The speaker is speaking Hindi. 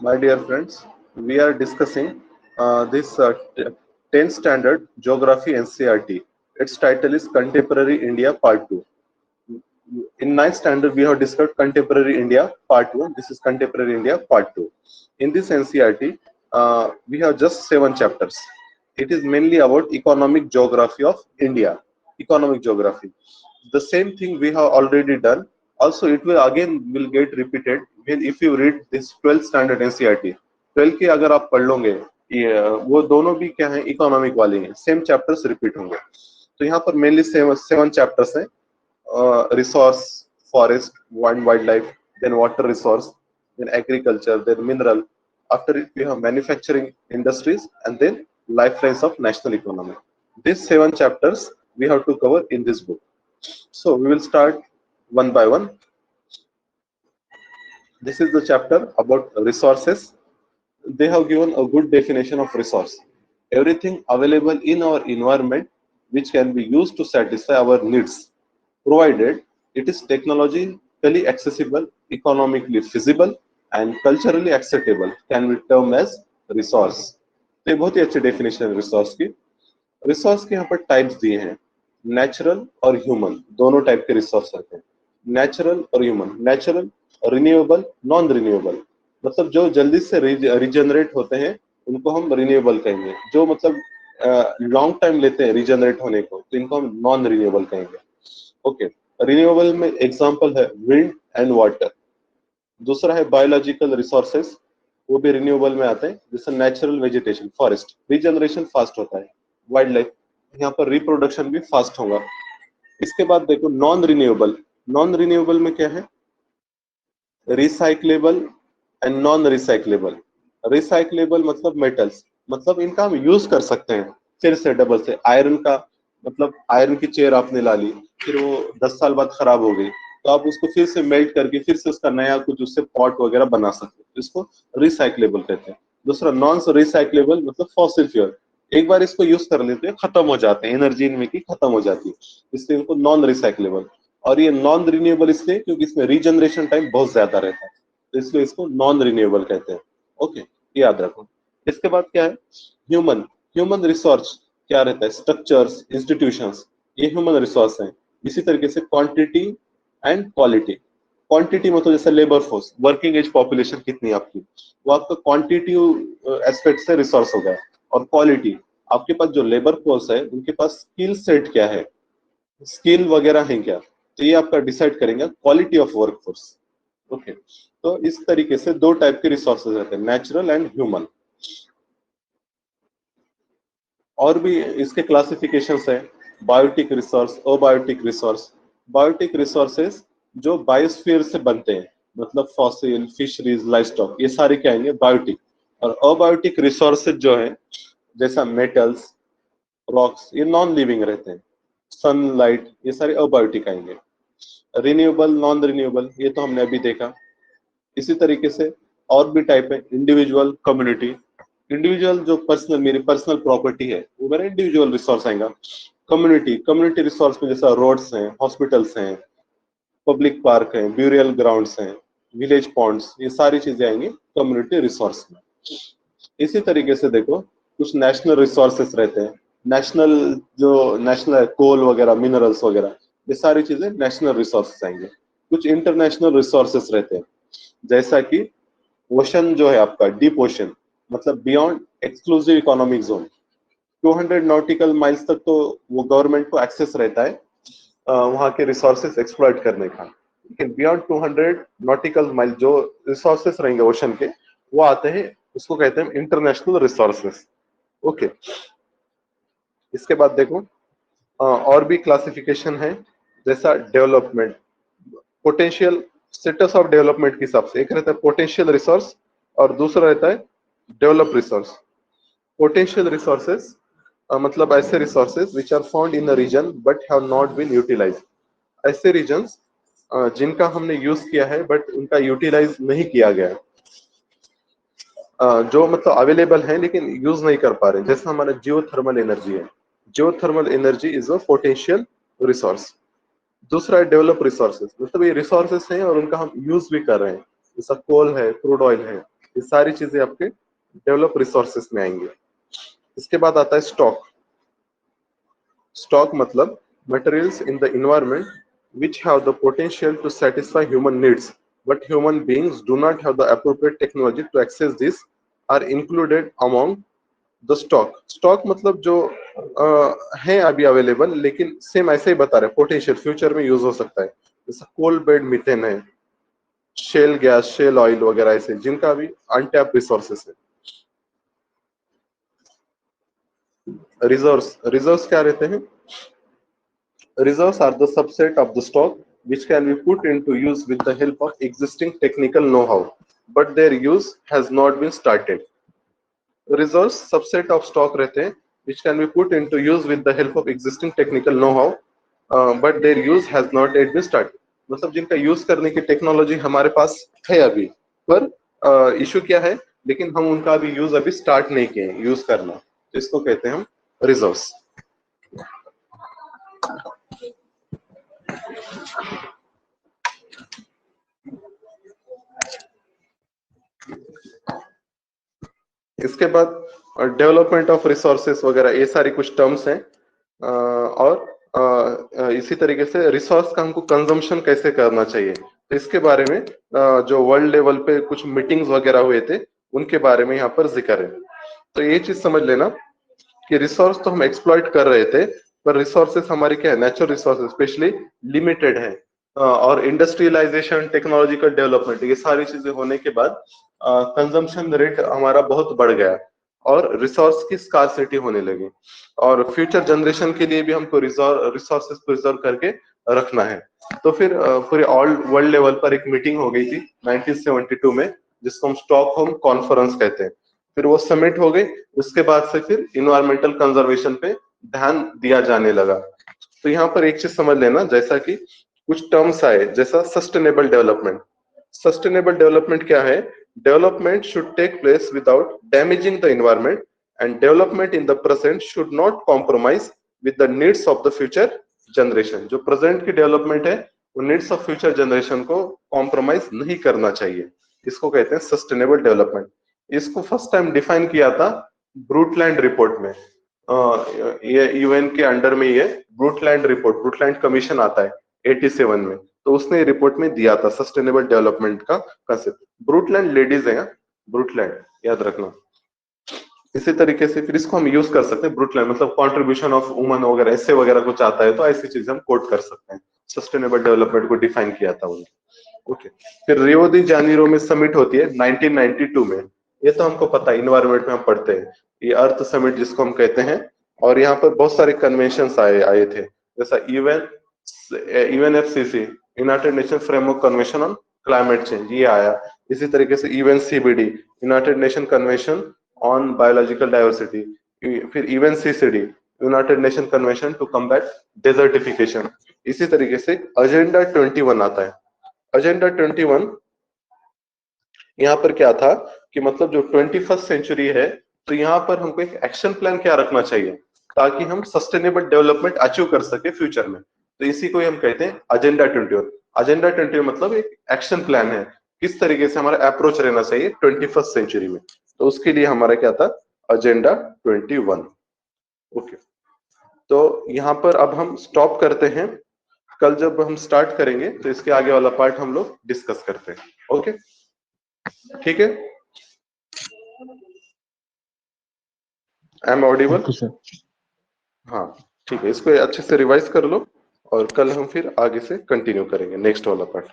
My dear friends, we are discussing this 10th standard geography NCERT. Its title is Contemporary India Part 2. In 9th standard, we have discussed Contemporary India Part 1. This is Contemporary India Part 2. In this NCERT, we have just 7 chapters. It is mainly about economic geography of India. Economic geography. The same thing we have already done. Also, it will get repeated when if you read this 12th standard NCERT. 12 के अगर आप पढ़ लोगे वो दोनों भी क्या है इकोनॉमिक वाले हैं, सेम चैप्टर्स रिपीट होंगे. तो यहाँ पर मेनली 7 चैप्टर्स हैं. Resource, forest, wildlife, then water resource, then agriculture, then mineral. After it, we have manufacturing industries, and then lifelines of national economy. These 7 chapters we have to cover in this book. So we will start one by one. This is the chapter about resources. They have given a good definition of resource. Everything available in our environment which can be used to satisfy our needs, provided it is technologically accessible, economically feasible, and culturally acceptable, can be termed as resource. तो ये बहुत ही अच्छी डेफिनेशन है रिसोर्स की. रिसोर्स के यहाँ पर टाइप्स दिए हैं, नेचुरल और ह्यूमन, दोनों टाइप के रिसोर्स रहते हैं. नेचुरल और human. Natural, renewable, non renewable. मतलब जो जल्दी से रिजनरेट होते हैं उनको हम रिन्यूएबल कहेंगे. जो मतलब लॉन्ग टाइम लेते हैं रिजनरेट होने को, तो इनको हम नॉन रिन्यूएबल कहेंगे. ओके. रिन्यूएबल में एग्जांपल है विंड एंड वाटर. दूसरा है बायोलॉजिकल रिसोर्सेस, वो भी रिन्यूएबल में आते हैं, जैसे natural vegetation, forest, regeneration fast होता है. वाइल्ड लाइफ, यहाँ पर रिप्रोडक्शन भी फास्ट होगा. इसके बाद देखो नॉन रिन्यूएबल. नॉन रिन्यूएबल में क्या है, recyclable and non recyclable. Recyclable मतलब मेटल्स, मतलब इनका हम यूज कर सकते हैं फिर से डबल से. आयरन का मतलब आयरन की चेयर आपने ला ली, फिर वो 10 साल बाद खराब हो गई, तो आप उसको फिर से मेल्ट करके फिर से उसका नया कुछ उससे पॉट वगैरह बना सकते हैं. इसको रिसाइक्लेबल कहते हैं. दूसरा नॉन रिसाइक्लेबल मतलब फॉसिल फ्यूल. एक बार इसको यूज कर लेते हैं खत्म हो जाते हैं, एनर्जी इनमें की खत्म हो जाती है, इसलिए इनको नॉन रिसाइक्लेबल. और ये नॉन रिन्यूएबल इसलिए क्योंकि इसमें रीजनरेशन टाइम बहुत ज्यादा रहता है, तो इसलिए इसको नॉन रिन्यूएबल कहते हैं. ओके, याद रखो. इसके बाद क्या है, ह्यूमन. ह्यूमन रिसोर्स क्या रहता है, स्ट्रक्चर्स, इंस्टीट्यूशंस, ये ह्यूमन रिसोर्स हैं. इसी तरीके से क्वांटिटी एंड क्वालिटी. क्वांटिटी मतलब जैसे labour force, working age population कितनी आपकी, वो आपका क्वांटिटिव एस्पेक्ट से रिसोर्स होगा. और क्वालिटी, आपके पास जो लेबर फोर्स है उनके पास स्किल सेट क्या है, स्किल वगैरह है क्या, तो ये आपका डिसाइड करेंगे quality of work force. Okay. तो इस तरीके से 2 टाइप के रिसोर्सेज रहते हैं, नेचुरल एंड ह्यूमन. और भी इसके क्लासिफिकेशंस है, biotic resource, abiotic resource. Biotic resources जो बायोस्फीयर से बनते हैं, मतलब फॉसिल, फिशरीज, लाइवस्टॉक, ये सारे क्या आएंगे बायोटिक. और अबायोटिक रिसोर्सेज जो है जैसा मेटल्स, रॉक्स, ये नॉन लिविंग रहते हैं. सनलाइट, ये सारे अबायोटिक आएंगे. रिन्यूएबल, नॉन रिन्यूएबल, ये तो हमने अभी देखा. इसी तरीके से और भी टाइप है, इंडिविजुअल, कम्युनिटी. इंडिविजुअल जो पर्सनल, मेरी पर्सनल प्रॉपर्टी है, वो मेरा इंडिविजुअल रिसोर्स आएगा. कम्युनिटी, कम्युनिटी रिसोर्स में जैसा रोड्स हैं, हॉस्पिटल्स हैं, पब्लिक पार्क हैं, ब्यूरियल ग्राउंड्स हैं, विलेज पॉन्ड्स, ये सारी चीजें आएंगी कम्युनिटी रिसोर्स में. इसी तरीके से देखो कुछ नेशनल रिसोर्सेस रहते हैं. नेशनल जो नेशनल कोल वगैरह, मिनरल्स वगैरह, ये सारी चीजें नेशनल रिसोर्सेस आएंगे. कुछ इंटरनेशनल रिसोर्सेस रहते हैं, जैसा कि ओशन जो है आपका, डीप ओशन, मतलब beyond exclusive economic zone. 200 nautical miles तक तो वो गवर्नमेंट को एक्सेस रहता है वहां के रिसोर्सेस एक्सप्लॉइट करने का. लेकिन बियॉन्ड 200 नॉटिकल माइल जो रिसोर्सेस रहेंगे ओशन के, वो आते हैं, उसको कहते हैं इंटरनेशनल रिसोर्सेस. ओके. इसके बाद देखो और भी क्लासिफिकेशन है, जैसा development, potential, status of development के हिसाब से. एक रहता है पोटेंशियल रिसोर्स और दूसरा रहता है डेवलप रिसोर्स. पोटेंशियल रिसोर्सेस मतलब ऐसे resources which are found in a region but have not been utilised. ऐसे रीजन्स जिनका हमने यूज किया है बट उनका यूटिलाइज नहीं किया गया है, जो मतलब अवेलेबल है लेकिन यूज नहीं कर पा रहे, जैसा हमारा जियोथर्मल एनर्जी है। Geothermal energy is a potential resource. दूसरा है डेवलप रिसोर्सेज, मतलब ये रिसोर्सेज हैं और उनका हम यूज भी कर रहे हैं, जैसा कोल है, क्रूड ऑयल है, ये सारी चीजें आपके डेवलप रिसोर्सेज में आएंगे। इसके बाद आता है स्टॉक। स्टॉक मतलब materials in the environment which have the potential to satisfy human needs but human beings do not have the appropriate technology to access this are included among the stock. Stock मतलब जो है अभी अवेलेबल, लेकिन सेम ऐसे ही बता रहे पोटेंशियल फ्यूचर में यूज हो सकता है, जैसा कोल बेड मीथेन है, शेल गैस, शेल ऑयल वगैरह, ऐसे जिनका अभी अनटैप रिसोर्सेस है। रिजर्व्स, रिजर्व्स क्या रहते हैं? Reserves are the subset of the stock which can be put into use with the help of existing technical know-how but their use has not been started। Reserves subset of stock रहते हैं which can be put into use with the help of existing technical know-how but their use has not yet been started। मतलब जिनका यूज करने की टेक्नोलॉजी हमारे पास है अभी, पर इशू क्या है, लेकिन हम उनका अभी यूज अभी स्टार्ट नहीं किए यूज करना, तो इसको कहते हैं हम रिजर्व्स। इसके बाद डेवलपमेंट ऑफ रिसोर्सेस वगैरह, ये सारी कुछ टर्म्स हैं। और इसी तरीके से रिसोर्स का हमको कंजम्पशन कैसे करना चाहिए, तो इसके बारे में जो वर्ल्ड लेवल पे कुछ मीटिंग्स वगैरह हुए थे उनके बारे में यहाँ पर जिक्र है। तो ये चीज समझ लेना कि रिसोर्स तो हम एक्सप्लॉइट कर रहे थे, पर रिसोर्सेस हमारी क्या है, नेचुरल रिसोर्सेस स्पेशली लिमिटेड है। और इंडस्ट्रियलाइजेशन, टेक्नोलॉजिकल डेवलपमेंट, ये सारी चीजें होने के बाद कंजम्पशन रेट हमारा बहुत बढ़ गया और रिसोर्स की स्कार्सिटी होने लगी, और फ्यूचर जनरेशन के लिए भी हमको रिसोर्सेस प्रिजर्व करके रखना है। तो फिर पूरे ऑल वर्ल्ड लेवल पर एक मीटिंग हो गई थी 1972 में, जिसको हम स्टॉकहोम कॉन्फ्रेंस कहते हैं। फिर वो समिट हो गई, उसके बाद से फिर इन्वायरमेंटल कंजर्वेशन पे ध्यान दिया जाने लगा। तो यहाँ पर एक चीज समझ लेना, जैसा कि कुछ टर्म्स आए, जैसा सस्टेनेबल डेवलपमेंट। सस्टेनेबल डेवलपमेंट क्या है? Development should take place without damaging the environment and development in the present should not compromise with the needs of the future generation. जो प्रेजेंट की डेवलपमेंट है वो नीड्स ऑफ फ्यूचर जनरेशन को कॉम्प्रोमाइज नहीं करना चाहिए, इसको कहते हैं सस्टेनेबल डेवलपमेंट। इसको फर्स्ट टाइम डिफाइन किया था ब्रूटलैंड रिपोर्ट में। ये यूएन के अंडर में ये ब्रूटलैंड रिपोर्ट, ब्रूटलैंड कमीशन आता है 87 में, तो उसने रिपोर्ट में दिया था सस्टेनेबल डेवलपमेंट का कंसेप्ट। ब्रूटलैंड लेडीज है, ब्रूटलैंड याद रखना। इसी तरीके से फिर इसको हम यूज कर सकते हैं, ब्रूटलैंड मतलब कंट्रीब्यूशन ऑफ वुमन वगैरह, ऐसे वगैरह कुछ आता है तो ऐसी चीजें हम कोट कर सकते हैं। सस्टेनेबल डेवलपमेंट को डिफाइन किया था उन्होंने। ओके, फिर रियो दी जानेरो में समिट होती है 1992 में, ये तो हमको पता है, इन्वायरमेंट में हम पढ़ते हैं, ये अर्थ समिट जिसको हम कहते हैं। और यहाँ पर बहुत सारे कन्वेंशन आए थे, जैसा UNFCC, United Nation Framework Convention on Climate Change, ये आया। इसी तरीके से UNCBD, United Nation Convention on Biological Diversity, फिर UNCCD, United Nation Convention to Combat Desertification. इसी तरीके से एजेंडा 21 आता है। एजेंडा 21 यहाँ पर क्या था कि मतलब जो 21st सेंचुरी है, तो यहाँ पर हमको एक एक्शन प्लान क्या रखना चाहिए ताकि हम सस्टेनेबल डेवलपमेंट अचीव कर सके फ्यूचर में, तो इसी को हम कहते हैं एजेंडा 21। एजेंडा 21 मतलब एक एक्शन प्लान है, किस तरीके से हमारा अप्रोच रहना चाहिए 21st सेंचुरी में, तो उसके लिए हमारा क्या था, एजेंडा 21। ओके, तो यहाँ पर अब हम स्टॉप करते हैं, कल जब हम स्टार्ट करेंगे तो इसके आगे वाला पार्ट हम लोग डिस्कस करते हैं। ओके, ठीक है, आई एम ऑडिबल? हाँ ठीक है, इसको अच्छे से रिवाइज कर लो और कल हम फिर आगे से कंटिन्यू करेंगे नेक्स्ट वाला पार्ट।